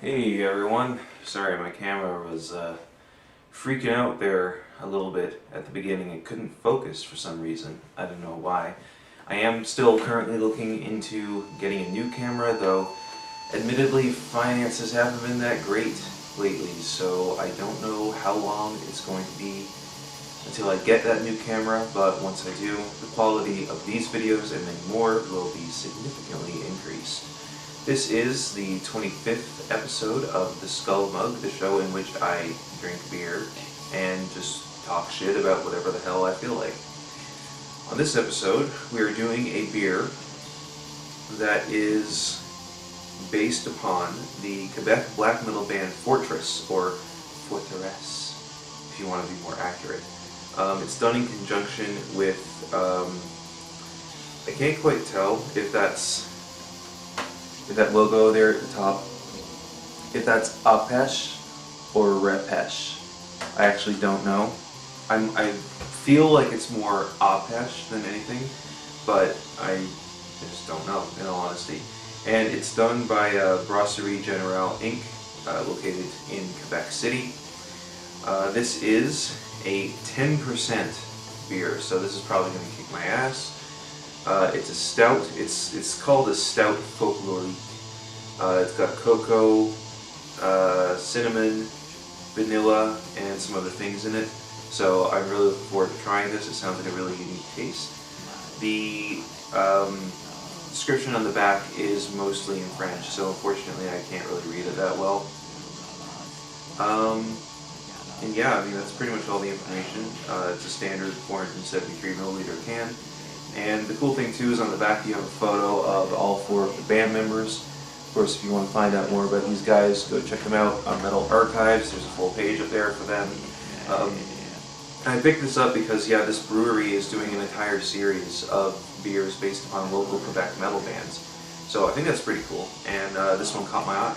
Hey everyone, sorry my camera was freaking out there a little bit at the beginning. It couldn't focus for some reason. I don't know why. I am still currently looking into getting a new camera, though admittedly finances haven't been that great lately, so I don't know how long it's going to be until I get that new camera, but once I do, the quality of these videos and many more will be significantly increased. This is the 25th episode of The Skull Mug, the show in which I drink beer and just talk shit about whatever the hell I feel like. On this episode, we are doing a beer that is based upon the Quebec black metal band Forteresse, or Forteresse, if you want to be more accurate. It's done in conjunction with, I can't quite tell if that logo there at the top, if that's Apesh or Repesh. I actually don't know. I feel like it's more Apesh than anything, but I just don't know, in all honesty. And it's done by Brasserie Generale Inc., located in Quebec City. This is a 10% beer, so this is probably going to kick my ass. It's a stout. It's called a stout folklorique. It's got cocoa, cinnamon, vanilla, and some other things in it. So I'm really looking forward to trying this. It sounds like a really unique taste. The description on the back is mostly in French, so unfortunately I can't really read it that well. And yeah, I mean that's pretty much all the information. It's a standard 473 milliliter can. And the cool thing too is on the back you have a photo of all four of the band members. Of course, if you want to find out more about these guys, go check them out on Metal Archives. There's a full page up there for them. I picked this up because, yeah, this brewery is doing an entire series of beers based upon local Quebec metal bands. So I think that's pretty cool, and this one caught my eye.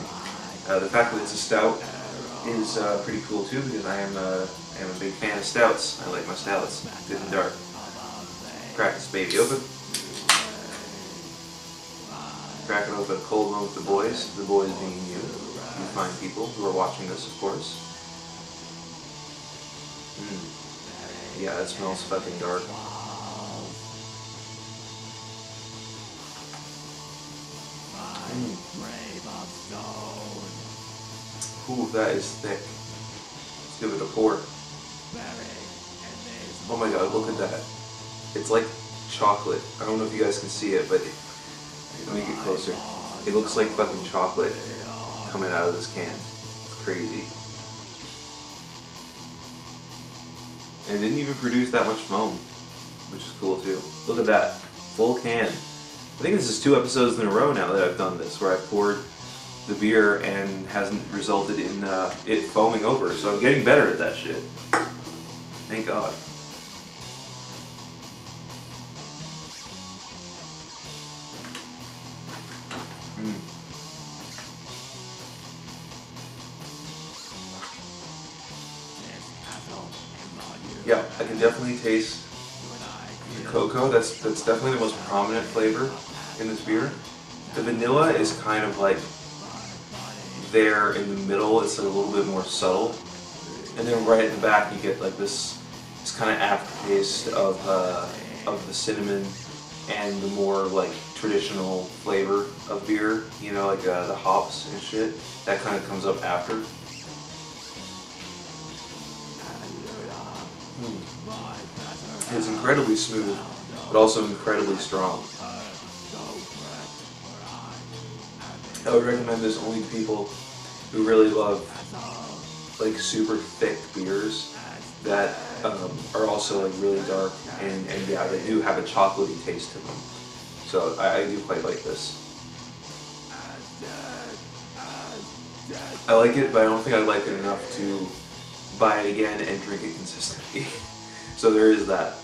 The fact that it's a stout is pretty cool too, because I am a big fan of stouts. I like my stouts, good and dark. Crack this baby open. Crack it open a cold one with the boys being you fine people who are watching this, of course. Yeah, it smells fucking dark. Ooh, that is thick. Let's give it a pour. Oh my god, look at that. It's like chocolate. I don't know if you guys can see it, but let me get closer. It looks like fucking chocolate coming out of this can. It's crazy. And it didn't even produce that much foam, which is cool too. Look at that. Full can. I think this is 2 episodes in a row now that I've done this, where I've poured the beer and hasn't resulted in it foaming over. So I'm getting better at that shit. Thank God. Yeah, I can definitely taste the cocoa. That's definitely the most prominent flavor in this beer. The vanilla is kind of like there in the middle. It's a little bit more subtle, and then right at the back you get like this kind of aftertaste of the cinnamon and the more like traditional flavor of beer. You know, like the hops and shit. That kind of comes up after. It's incredibly smooth, but also incredibly strong. I would recommend this only to people who really love like super thick beers that are also like really dark and yeah, they do have a chocolatey taste to them. So I do quite like this. I like it, but I don't think I like it enough to buy it again and drink it consistently. So there is that.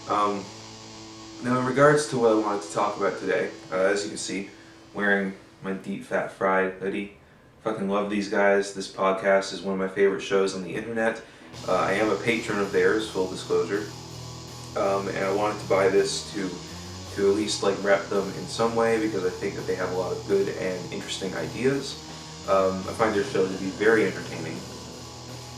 Now in regards to what I wanted to talk about today, as you can see, wearing my Deep Fat Fried hoodie. Fucking love these guys. This podcast is one of my favorite shows on the internet. I am a patron of theirs, full disclosure. And I wanted to buy this to at least like rep them in some way, because I think that they have a lot of good and interesting ideas. I find their show to be very entertaining.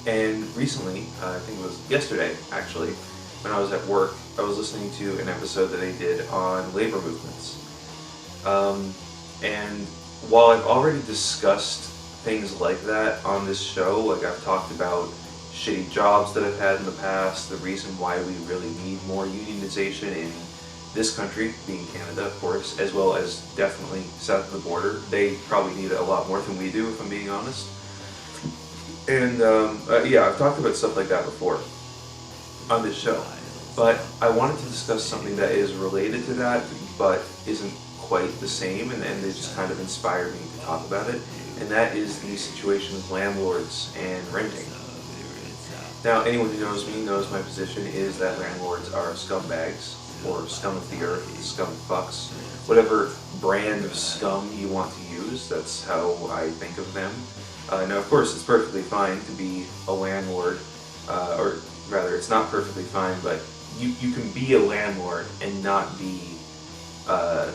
And recently, I think it was yesterday actually, when I was at work, I was listening to an episode that they did on labor movements. And while I've already discussed things like that on this show, like I've talked about shitty jobs that I've had in the past, the reason why we really need more unionization in this country, being Canada of course, as well as definitely south of the border. They probably need it a lot more than we do, if I'm being honest. And yeah, I've talked about stuff like that before on this show. But I wanted to discuss something that is related to that, but isn't quite the same, and it just kind of inspired me to talk about it. And that is the situation with landlords and renting. Now, anyone who knows me knows my position is that landlords are scumbags, or scum of the earth, scum fucks, whatever brand of scum you want to use, that's how I think of them. Now, of course, it's perfectly fine to be a landlord, or rather, it's not perfectly fine, but you can be a landlord and not be a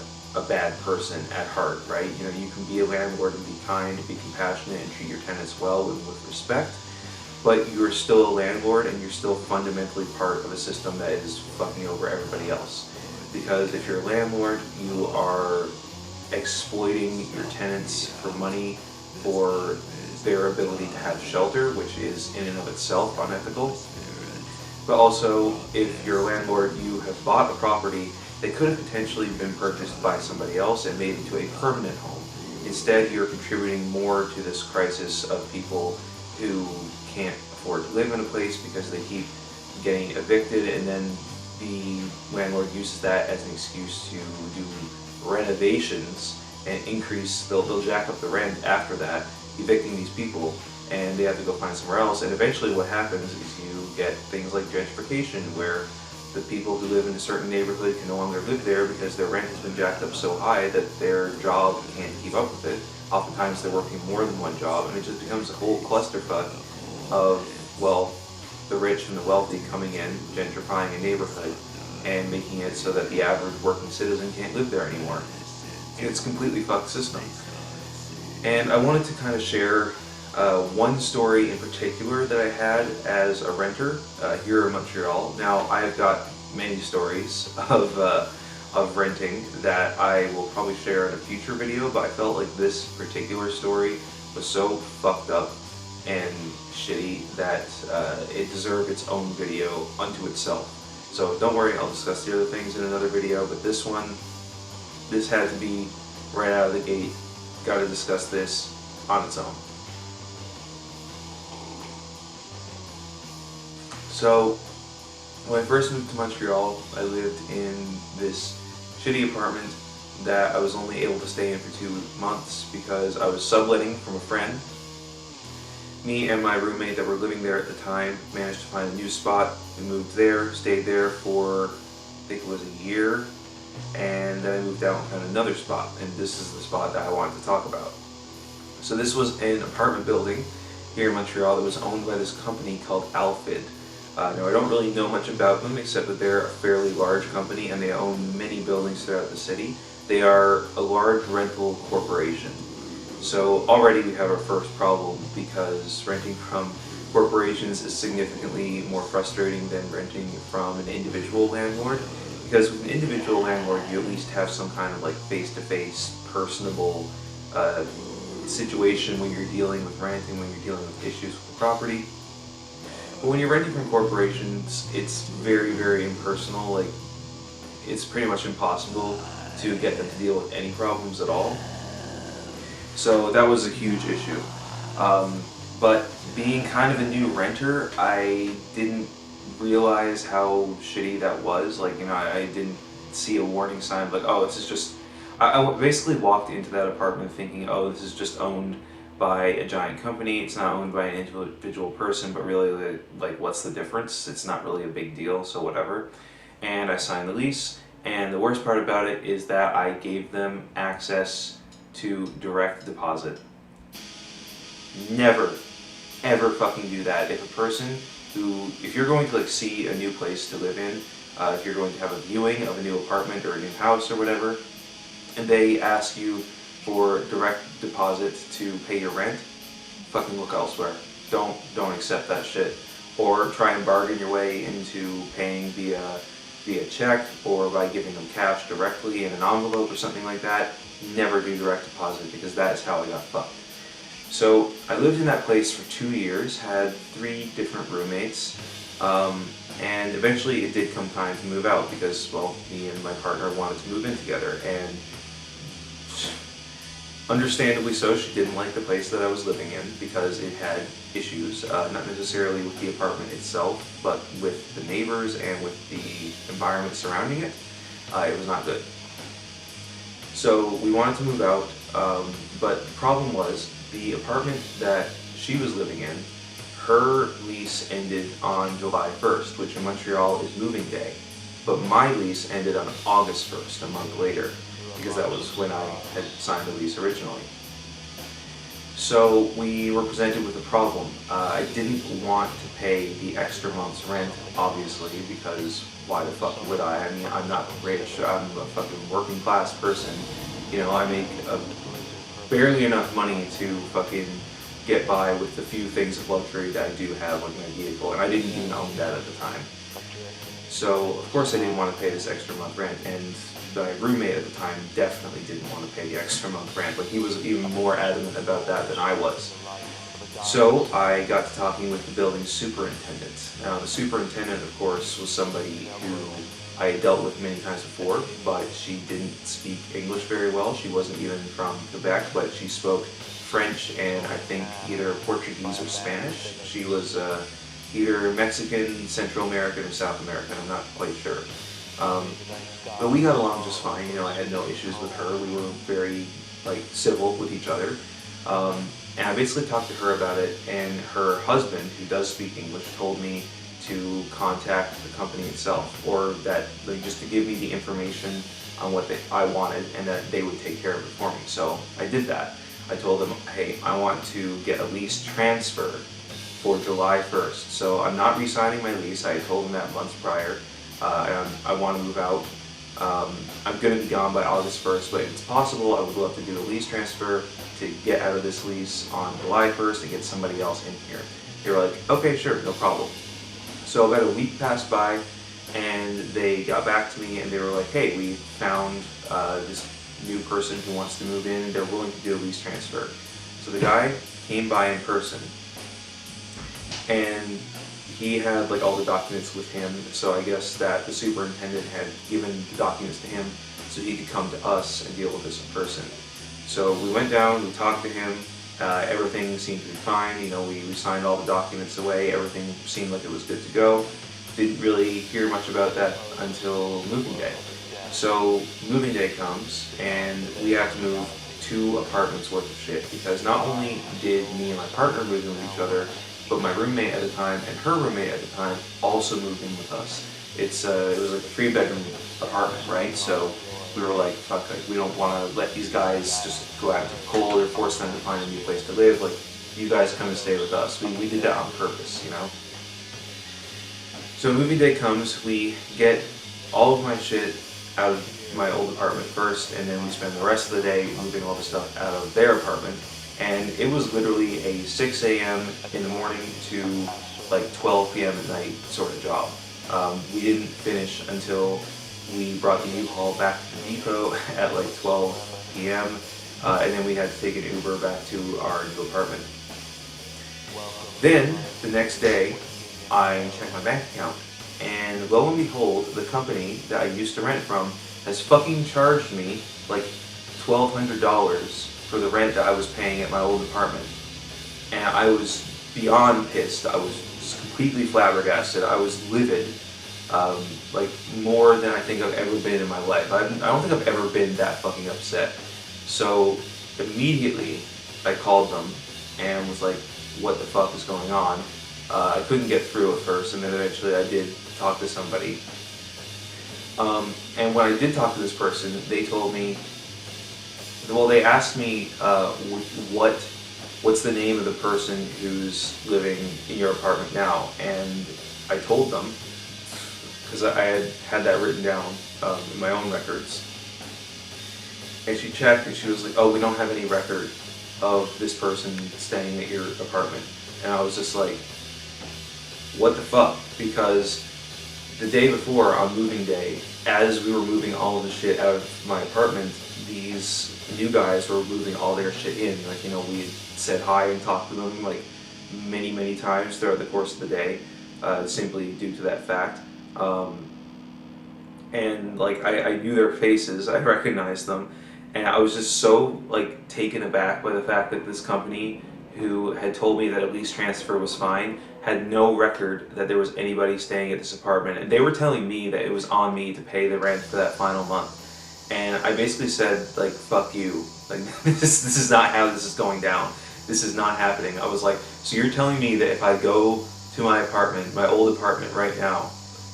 bad person at heart, right? You know, you can be a landlord and be kind, be compassionate, and treat your tenants well and with respect, but you're still a landlord and you're still fundamentally part of a system that is fucking over everybody else. Because if you're a landlord, you are exploiting your tenants for money, for their ability to have shelter, which is in and of itself unethical. But also, if you're a landlord, you have bought a property that could have potentially been purchased by somebody else and made into a permanent home. Instead, you're contributing more to this crisis of people who can't afford to live in a place because they keep getting evicted, and then the landlord uses that as an excuse to do renovations and increase, they'll jack up the rent after that, evicting these people, and they have to go find somewhere else. And eventually what happens is you get things like gentrification, where the people who live in a certain neighborhood can no longer live there because their rent has been jacked up so high that their job can't keep up with it. Oftentimes they're working more than one job, and it just becomes a whole clusterfuck of, well, the rich and the wealthy coming in, gentrifying a neighborhood, and making it so that the average working citizen can't live there anymore. It's a completely fucked system. And I wanted to kind of share one story in particular that I had as a renter here in Montreal. Now, I've got many stories of renting that I will probably share in a future video, but I felt like this particular story was so fucked up and shitty that it deserved its own video unto itself. So don't worry, I'll discuss the other things in another video, but this had to be right out of the gate. Gotta discuss this on its own. So, when I first moved to Montreal, I lived in this shitty apartment that I was only able to stay in for 2 months because I was subletting from a friend. Me and my roommate that were living there at the time managed to find a new spot. We moved there, stayed there for, I think it was a year, and then I moved out and found another spot, and this is the spot that I wanted to talk about. So this was an apartment building here in Montreal that was owned by this company called Alfid. Now, I don't really know much about them except that they're a fairly large company and they own many buildings throughout the city. They are a large rental corporation. So already we have our first problem, because renting from corporations is significantly more frustrating than renting from an individual landlord. Because with an individual landlord, you at least have some kind of like face-to-face, personable situation when you're dealing with rent and when you're dealing with issues with the property. But when you're renting from corporations, it's very, very impersonal. Like, it's pretty much impossible to get them to deal with any problems at all. So that was a huge issue. But being kind of a new renter, I didn't realize how shitty that was. Like, you know, I didn't see a warning sign like, oh, this is just... I basically walked into that apartment thinking, oh, this is just owned by a giant company. It's not owned by an individual person, but really, like, what's the difference? It's not really a big deal, so whatever. And I signed the lease, and the worst part about it is that I gave them access to direct deposit. Never, ever fucking do that. If you're going to like see a new place to live in, if you're going to have a viewing of a new apartment or a new house or whatever, and they ask you for direct deposit to pay your rent, fucking look elsewhere. Don't accept that shit. Or try and bargain your way into paying via check or by giving them cash directly in an envelope or something like that. Never do direct deposit, because that is how I got fucked. So I lived in that place for 2 years, had 3 different roommates, and eventually it did come time to move out because, well, me and my partner wanted to move in together, and understandably so, she didn't like the place that I was living in because it had issues, not necessarily with the apartment itself, but with the neighbors and with the environment surrounding it. It was not good. So we wanted to move out, but the problem was the apartment that she was living in, her lease ended on July 1st, which in Montreal is moving day, but my lease ended on August 1st, a month later, because that was when I had signed the lease originally. So we were presented with a problem. I didn't want to pay the extra month's rent, obviously, because why the fuck would I? I mean, I'm not rich, I'm a fucking working class person. You know, I make barely enough money to fucking get by with the few things of luxury that I do have, like my vehicle, and I didn't even own that at the time. So, of course I didn't want to pay this extra month rent, and my roommate at the time definitely didn't want to pay the extra month rent. Like, he was even more adamant about that than I was. So I got to talking with the building superintendent. Now, the superintendent, of course, was somebody who I had dealt with many times before, but she didn't speak English very well. She wasn't even from Quebec, but she spoke French and I think either Portuguese or Spanish. She was either Mexican, Central American, or South American, I'm not quite sure. But we got along just fine. You know, I had no issues with her. We were very, civil with each other. And I basically talked to her about it, and her husband, who does speak English, told me to contact the company itself, or that, just to give me the information on what I wanted, and that they would take care of it for me. So I did that. I told them, hey, I want to get a lease transfer for July 1st. So I'm not re-signing my lease. I told them that months prior. I want to move out. I'm going to be gone by August 1st, but if it's possible, I would love to do a lease transfer to get out of this lease on July 1st and get somebody else in here. They were like, okay, sure, no problem. So about a week passed by, and they got back to me and they were like, hey, we found this new person who wants to move in. They're willing to do a lease transfer. So the guy came by in person, and he had all the documents with him, so I guess that the superintendent had given the documents to him so he could come to us and deal with this in person. So we went down, we talked to him, everything seemed to be fine, we signed all the documents away, everything seemed like it was good to go. Didn't really hear much about that until moving day. So moving day comes, and we have to move 2 apartments worth of shit, because not only did me and my partner move in with each other, but my roommate at the time and her roommate at the time also moved in with us. It was like a 3-bedroom apartment, right? So we were like, fuck, we don't want to let these guys just go out into the cold or force them to find a new place to live. You guys come and stay with us. We did that on purpose, So moving day comes, we get all of my shit out of my old apartment first, and then we spend the rest of the day moving all the stuff out of their apartment. And it was literally a 6 a.m. in the morning to 12 p.m. at night sort of job. We didn't finish until we brought the U-Haul back to the depot at 12 p.m. And then we had to take an Uber back to our new apartment. Then, the next day, I check my bank account, and lo and behold, the company that I used to rent from has fucking charged me $1,200 for the rent that I was paying at my old apartment. And I was beyond pissed. I was just completely flabbergasted. I was livid, more than I think I've ever been in my life. I don't think I've ever been that fucking upset. So immediately I called them and was like, what the fuck is going on? I couldn't get through at first, and then eventually I did talk to somebody. And when I did talk to this person, they told me, they asked me what's the name of the person who's living in your apartment now, and I told them, because I had that written down in my own records. And she checked and she was like, oh, we don't have any record of this person staying at your apartment. And I was just like, what the fuck? Because the day before, on moving day, as we were moving all of the shit out of my apartment, these new guys were moving all their shit in. Like, you know, we had said hi and talked to them like many times throughout the course of the day, simply due to that fact. And like I knew their faces, I recognized them, and I was just so like taken aback by the fact that this company, who had told me that a lease transfer was fine, had no record that there was anybody staying at this apartment, and they were telling me that it was on me to pay the rent for that final month. And I basically said, like, fuck you, like this is not how this is going down. This is not happening. I was like, so you're telling me that if I go to my apartment, my old apartment right now,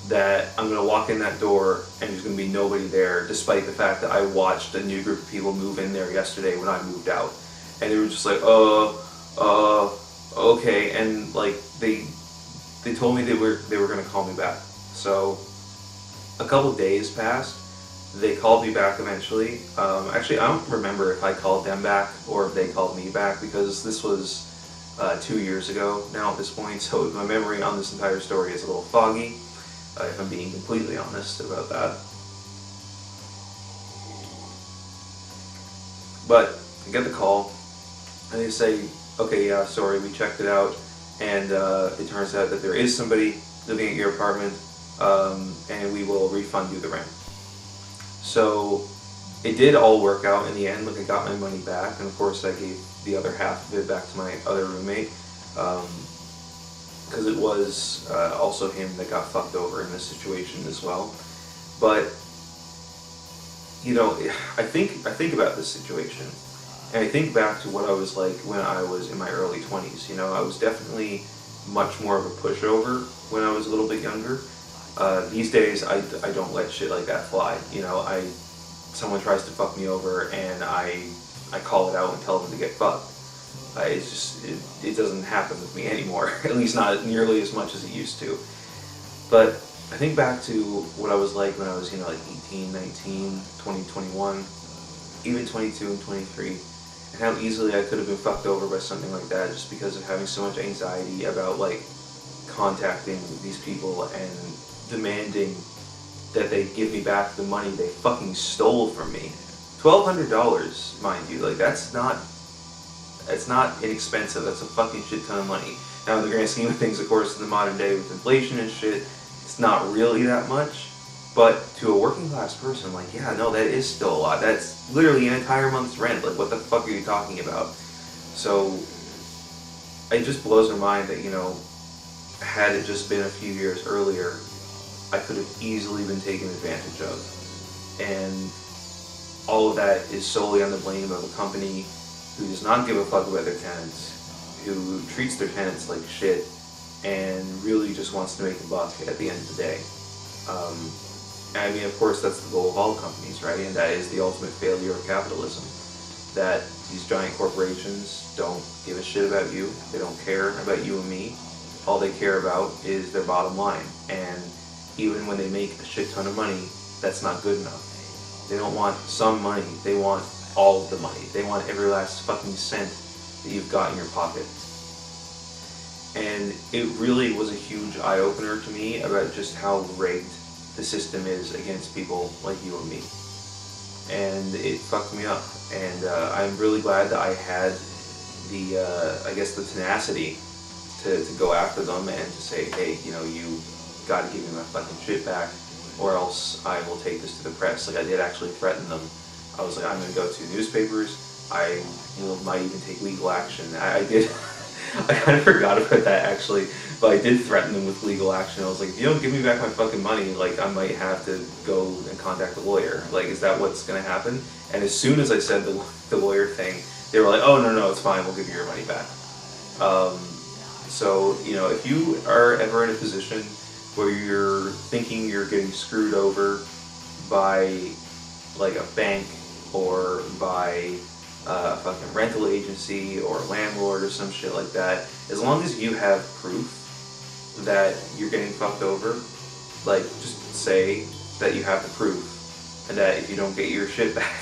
that I'm going to walk in that door and there's going to be nobody there, despite the fact that I watched a new group of people move in there yesterday when I moved out. And they were just like, okay. And like, they told me they were going to call me back. So a couple days passed. They called me back eventually. Actually, I don't remember if I called them back or if they called me back, because this was 2 years ago now at this point, so my memory on this entire story is a little foggy, if I'm being completely honest about that. But I get the call, and they say, okay, yeah, sorry, we checked it out, and it turns out that there is somebody living at your apartment, and we will refund you the rent. So it did all work out in the end. Like, I got my money back, and of course I gave the other half of it back to my other roommate, because it was also him that got fucked over in this situation as well. But you know, I think about this situation, and I think back to what I was like when I was in my early 20s. You know, I was definitely much more of a pushover when I was a little bit younger. These days, I don't let shit like that fly. You know, someone tries to fuck me over, and I call it out and tell them to get fucked. It's just, it doesn't happen with me anymore, at least not nearly as much as it used to. But I think back to what I was like when I was, you know, like 18, 19, 20, 21, even 22 and 23, and how easily I could have been fucked over by something like that, just because of having so much anxiety about, like, contacting these people and demanding that they give me back the money they fucking stole from me. $1,200, mind you, like, it's not inexpensive. That's a fucking shit ton of money. Now, in the grand scheme of things, of course, in the modern day with inflation and shit, it's not really that much. But to a working class person, like, yeah, no, that is still a lot. That's literally an entire month's rent. Like, what the fuck are you talking about? So it just blows my mind that, you know, had it just been a few years earlier, I could have easily been taken advantage of. And all of that is solely on the blame of a company who does not give a fuck about their tenants, who treats their tenants like shit, and really just wants to make a buck at the end of the day. And I mean, of course, that's the goal of all companies, right? And that is the ultimate failure of capitalism. That these giant corporations don't give a shit about you. They don't care about you and me. All they care about is their bottom line. And even when they make a shit ton of money, that's not good enough. They don't want some money. They want all of the money. They want every last fucking cent that you've got in your pocket. And it really was a huge eye-opener to me about just how rigged the system is against people like you and me. And it fucked me up. And I'm really glad that I had the, I guess, the tenacity to go after them and to say, hey, you know, you gotta give me my fucking shit back, or else I will take this to the press. Like, I did actually threaten them. I was like, I'm gonna go to newspapers. I might even take legal action. I did. I kind of forgot about that, actually, but I did threaten them with legal action. I was like, if you don't give me back my fucking money, like, I might have to go and contact a lawyer. Like, is that what's gonna happen? And as soon as I said the lawyer thing, they were like, oh, no, it's fine, we'll give you your money back. So, you know, if you are ever in a position where you're thinking you're getting screwed over by, like, a bank or by a fucking rental agency or a landlord or some shit like that, as long as you have proof that you're getting fucked over, like, just say that you have the proof, and that if you don't get your shit back,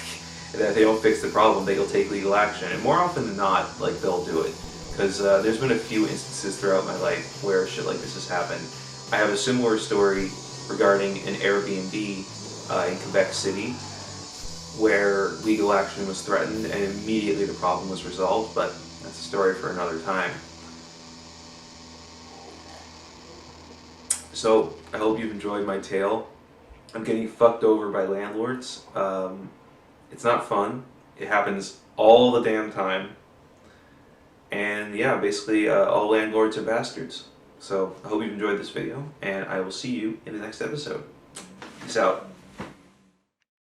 and if they don't fix the problem, they'll take legal action. And more often than not, like, they'll do it. Because there's been a few instances throughout my life where shit like this has happened. I have a similar story regarding an Airbnb in Quebec City, where legal action was threatened and immediately the problem was resolved, but that's a story for another time. So, I hope you've enjoyed my tale. I'm getting fucked over by landlords. It's not fun. It happens all the damn time. And yeah, basically all landlords are bastards. So, I hope you've enjoyed this video, and I will see you in the next episode. Peace out.